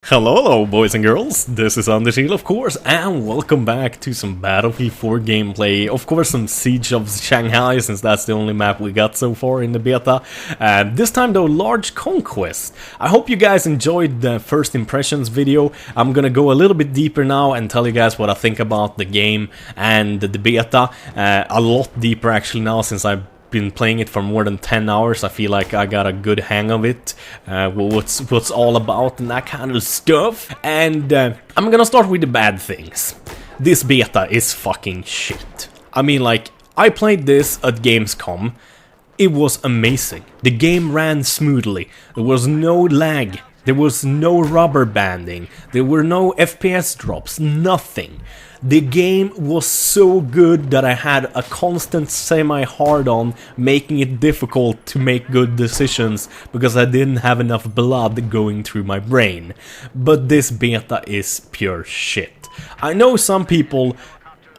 Hello boys and girls, this is AnderZEL of course, and welcome back to some Battlefield 4 gameplay. Of course some Siege of Shanghai, since that's the only map we got so far in the beta. This time though, Large Conquest. I hope you guys enjoyed the first impressions video. I'm gonna go a little bit deeper now and tell you guys what I think about the game and the beta. A lot deeper actually now, since I've been playing it for more than 10 hours. I feel like I got a good hang of it, what's all about and that kind of stuff. And I'm gonna start with the bad things. This beta is fucking shit. I mean, like, I played this at Gamescom. It was amazing. The game ran smoothly. There was no lag. There was no rubber banding. There were no FPS drops. Nothing. The game was so good that I had a constant semi-hard-on, making it difficult to make good decisions because I didn't have enough blood going through my brain. But this beta is pure shit. I know some people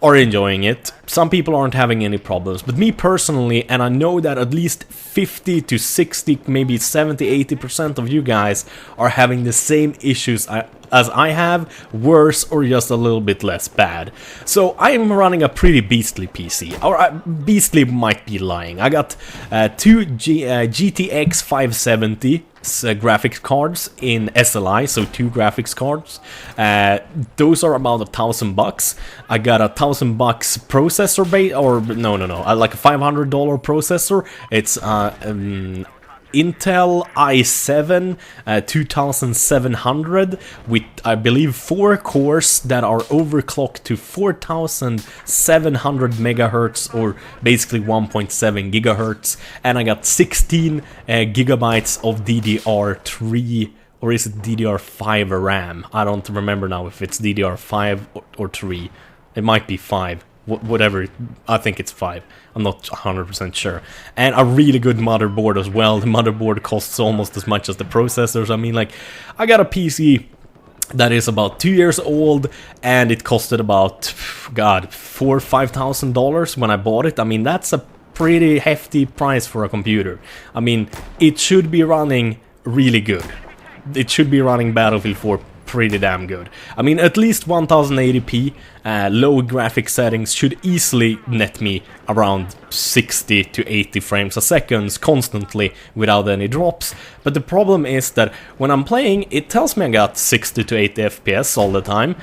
are enjoying it, some people aren't having any problems, but me personally, and I know that at least 50 to 60, maybe 70-80% of you guys are having the same issues as I have, worse or just a little bit less bad. So I am running a pretty beastly PC, or beastly might be lying. I got two GTX 570 graphics cards in SLI, so two graphics cards. Those are about $1,000. I got $1,000 processor base, or no, like a $500 processor. It's Intel i7 2700 with, I believe, 4 cores that are overclocked to 4700 megahertz, or basically 1.7 gigahertz, and I got 16 gigabytes of DDR3, or is it DDR5 RAM? I don't remember now if it's DDR5 or 3. It might be 5. Whatever, I think it's 5. I'm not 100% sure. And a really good motherboard as well. The motherboard costs almost as much as the processors. I mean, like, I got a PC that is about 2 years old, and it costed about, God, $4,000 or $5,000 when I bought it. I mean, that's a pretty hefty price for a computer. I mean, it should be running really good. It should be running Battlefield 4 pretty damn good. I mean, at least 1080p, low graphic settings should easily net me around 60 to 80 frames a second constantly without any drops. But the problem is that when I'm playing, it tells me I got 60 to 80 FPS all the time,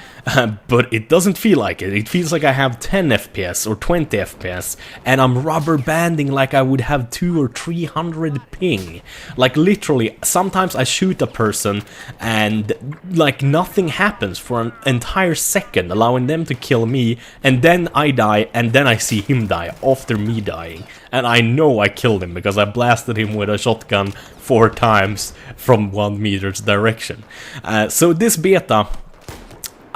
but it doesn't feel like it. It feels like I have 10 FPS or 20 FPS, and I'm rubber banding like I would have 200 or 300 ping. Like, literally, sometimes I shoot a person and like nothing happens for an entire second, allowing them to kill me, and then I die, and then I see him die after me dying. And I know I killed him because I blasted him with a shotgun 4 times from 1 meter's direction. So this beta,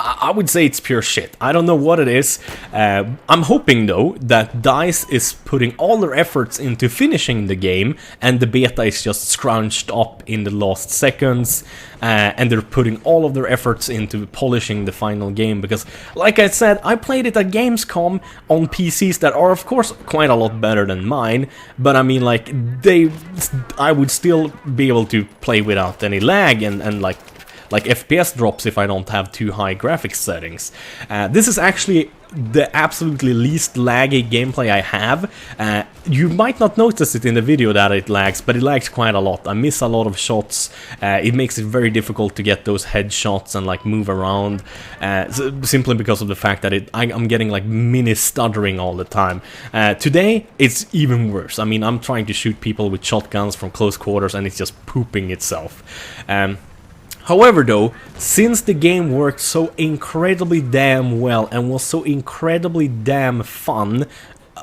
I would say it's pure shit. I don't know what it is. I'm hoping though that DICE is putting all their efforts into finishing the game, and the beta is just scrunched up in the last seconds, and they're putting all of their efforts into polishing the final game. Because, like I said, I played it at Gamescom on PCs that are of course quite a lot better than mine, but I mean, like, I would still be able to play without any lag and like FPS drops if I don't have too high graphics settings. This is actually the absolutely least laggy gameplay I have. You might not notice it in the video that it lags, but it lags quite a lot. I miss a lot of shots. It makes it very difficult to get those headshots and like move around, simply because of the fact that I'm getting like mini stuttering all the time. Today it's even worse. I mean, I'm trying to shoot people with shotguns from close quarters and it's just pooping itself. However though, since the game worked so incredibly damn well and was so incredibly damn fun,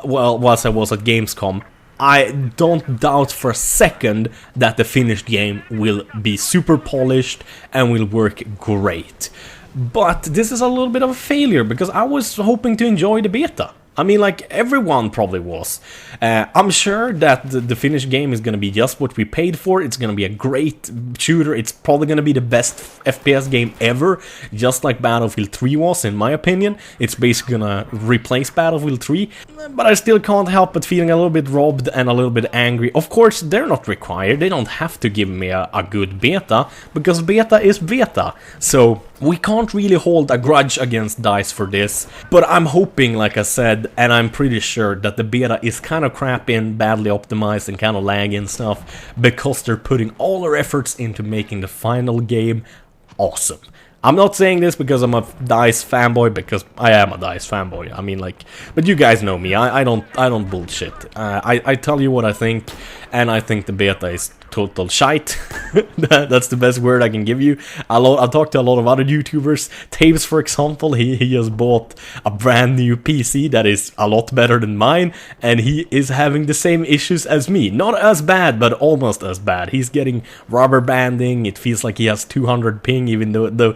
well, whilst I was at Gamescom, I don't doubt for a second that the finished game will be super polished and will work great. But this is a little bit of a failure because I was hoping to enjoy the beta. I mean, like, everyone probably was. I'm sure that the finished game is gonna be just what we paid for. It's gonna be a great shooter. It's probably gonna be the best FPS game ever, just like Battlefield 3 was, in my opinion. It's basically gonna replace Battlefield 3, but I still can't help but feeling a little bit robbed and a little bit angry. Of course, they're not required. They don't have to give me a good beta, because beta is beta. So we can't really hold a grudge against DICE for this, but I'm hoping, like I said, and I'm pretty sure that the beta is kind of crappy and badly optimized and kind of laggy and stuff, because they're putting all their efforts into making the final game awesome. I'm not saying this because I'm a DICE fanboy, because I am a DICE fanboy. I mean, like, but you guys know me. I don't bullshit. I tell you what I think, and I think the beta is total shite. That's the best word I can give you. I've talked to a lot of other YouTubers. Taves, for example, he just bought a brand new PC that is a lot better than mine, and he is having the same issues as me. Not as bad, but almost as bad. He's getting rubber banding. It feels like he has 200 ping, even though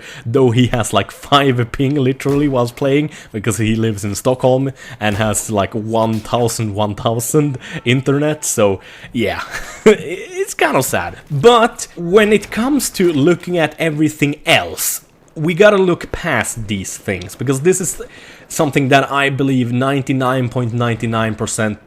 he has like 5 ping literally whilst playing, because he lives in Stockholm and has like 1000 internet. So yeah, it's kind of sad. But when it comes to looking at everything else, we gotta look past these things, because this is something that I believe 99.99%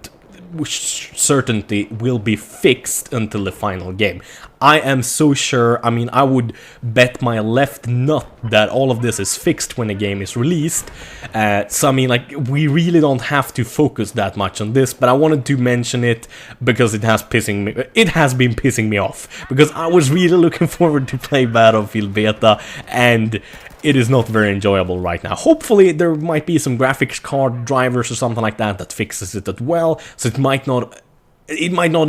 certainty will be fixed until the final game. I am so sure. I mean, I would bet my left nut that all of this is fixed when the game is released. So I mean, like, we really don't have to focus that much on this, but I wanted to mention it because it has been pissing me off, because I was really looking forward to play Battlefield beta, and it is not very enjoyable right now. Hopefully there might be some graphics card drivers or something like that fixes it as well, so it might not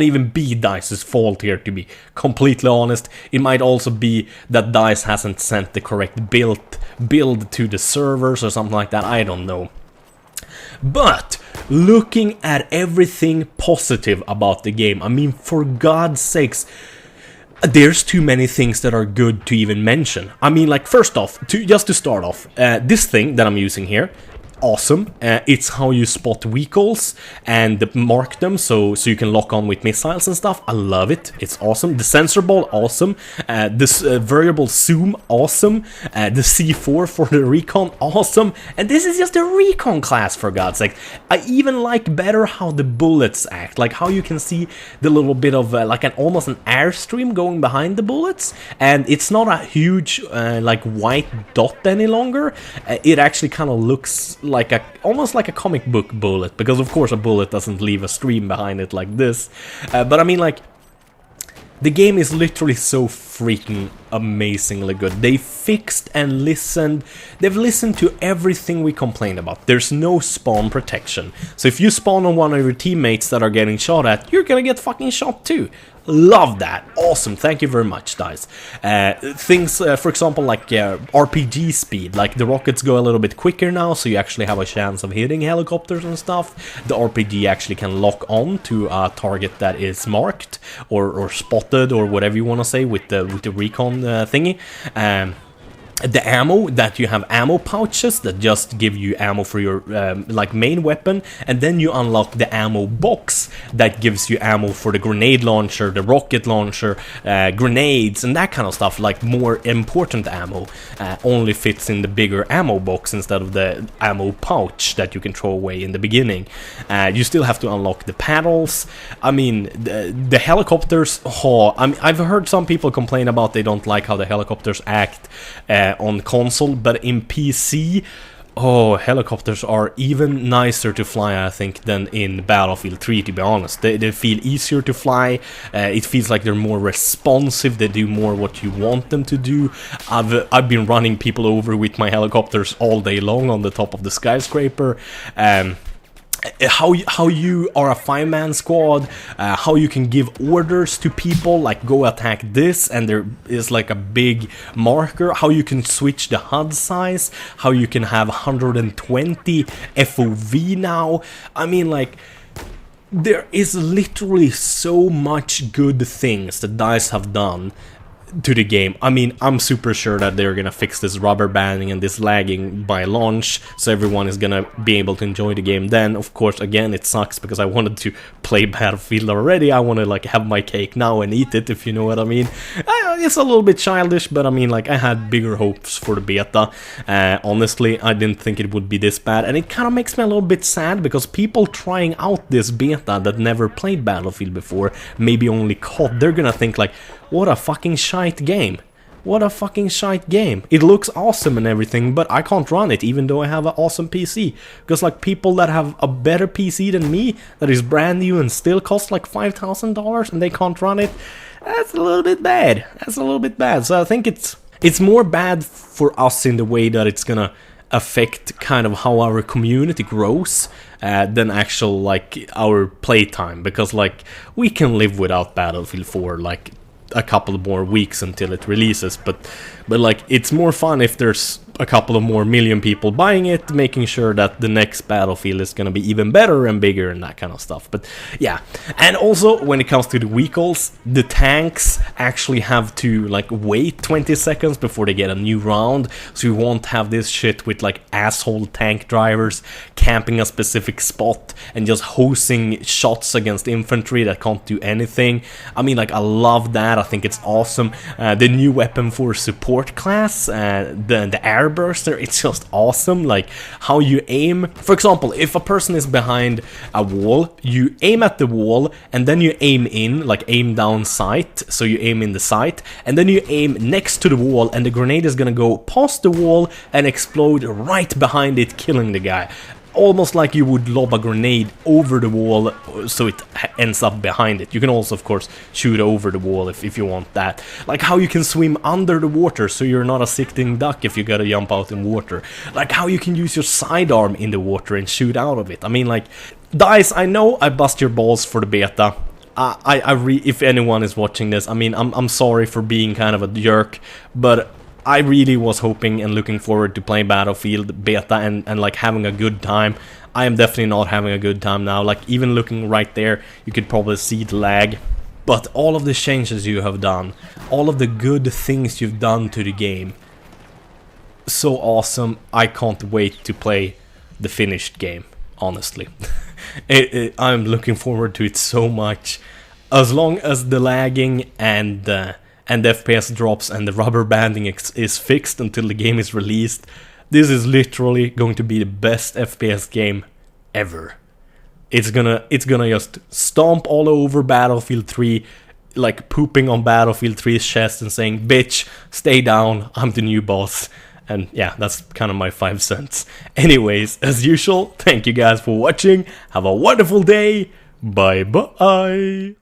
even be DICE's fault here, to be completely honest. It might also be that DICE hasn't sent the correct build to the servers or something like that, I don't know. But looking at everything positive about the game, I mean, for God's sakes, there's too many things that are good to even mention. I mean, like, first off, just to start off, this thing that I'm using here, awesome. It's how you spot vehicles and mark them so you can lock on with missiles and stuff. I love it. It's awesome. The sensor ball, awesome. This variable zoom, awesome. The C4 for the recon, awesome. And this is just a recon class, for God's sake. I even like better how the bullets act, like how you can see the little bit of like almost an airstream going behind the bullets, and it's not a huge like white dot any longer. It actually kind of looks like almost like a comic book bullet, because of course a bullet doesn't leave a stream behind it like this, but I mean, like, the game is literally so freaking amazingly good. They fixed and listened. They've listened to everything we complained about. There's no spawn protection, so if you spawn on one of your teammates that are getting shot at, you're gonna get fucking shot too. Love that. Awesome. Thank you very much, DICE. Things, for example, like RPG speed. Like, the rockets go a little bit quicker now, so you actually have a chance of hitting helicopters and stuff. The RPG actually can lock on to a target that is marked or spotted, or whatever you want to say, with the recon thingy. The ammo, that you have ammo pouches that just give you ammo for your like main weapon, and then you unlock the ammo box that gives you ammo for the grenade launcher, the rocket launcher, grenades, and that kind of stuff. Like, more important ammo only fits in the bigger ammo box instead of the ammo pouch that you can throw away in the beginning. You still have to unlock the paddles. I mean, the helicopters, I mean, I've heard some people complain about they don't like how the helicopters act on console, but in PC, helicopters are even nicer to fly, I think, than in Battlefield 3, to be honest. They feel easier to fly. It feels like they're more responsive. They do more what you want them to do. I've been running people over with my helicopters all day long on the top of the skyscraper. How you are a 5-man squad, how you can give orders to people, like, go attack this, and there is like a big marker, how you can switch the HUD size, how you can have 120 FOV now. I mean, like, there is literally so much good things that DICE have done to the game. I mean, I'm super sure that they're gonna fix this rubber banding and this lagging by launch, so everyone is gonna be able to enjoy the game then. Of course, again, it sucks because I wanted to play Battlefield already. I want to like have my cake now and eat it, if you know what I mean. It's a little bit childish, but I mean, like, I had bigger hopes for the beta. Honestly, I didn't think it would be this bad, and it kind of makes me a little bit sad because people trying out this beta that never played Battlefield before, maybe only COD, they're gonna think like, what a fucking shite game. What a fucking shite game. It looks awesome and everything, but I can't run it even though I have an awesome PC. Because like people that have a better PC than me, that is brand new and still costs like $5,000 and they can't run it, that's a little bit bad. That's a little bit bad. So I think it's more bad for us in the way that it's gonna affect kind of how our community grows than actual like our playtime, because like we can live without Battlefield 4 like a couple more weeks until it releases, but like it's more fun if there's a couple of more million people buying it, making sure that the next Battlefield is gonna be even better and bigger and that kind of stuff. But yeah, and also when it comes to the vehicles, the tanks actually have to like wait 20 seconds before they get a new round, so you won't have this shit with like asshole tank drivers camping a specific spot and just hosing shots against infantry that can't do anything. I mean, like, I love that. I think it's awesome. The new weapon for support class, the airburster, it's just awesome. Like how you aim. For example, if a person is behind a wall, you aim at the wall and then you aim in, like aim down sight. So you aim in the sight and then you aim next to the wall, and the grenade is gonna go past the wall and explode right behind it, killing the guy. Almost like you would lob a grenade over the wall so it ends up behind it. You can also, of course, shoot over the wall if you want that. Like how you can swim under the water so you're not a sitting duck if you gotta jump out in water. Like how you can use your sidearm in the water and shoot out of it. I mean, like, guys, I know I bust your balls for the beta. If anyone is watching this, I mean, I'm sorry for being kind of a jerk, but I really was hoping and looking forward to playing Battlefield beta and like having a good time. I am definitely not having a good time now. Like, even looking right there, you could probably see the lag. But all of the changes you have done, all of the good things you've done to the game, so awesome. I can't wait to play the finished game, honestly. I'm looking forward to it so much. As long as the lagging and the FPS drops and the rubber banding is fixed until the game is released, this is literally going to be the best FPS game ever. It's gonna just stomp all over Battlefield 3, like pooping on Battlefield 3's chest and saying, "Bitch, stay down, I'm the new boss." And yeah, that's kind of my 5 cents. Anyways, as usual, thank you guys for watching. Have a wonderful day. Bye bye.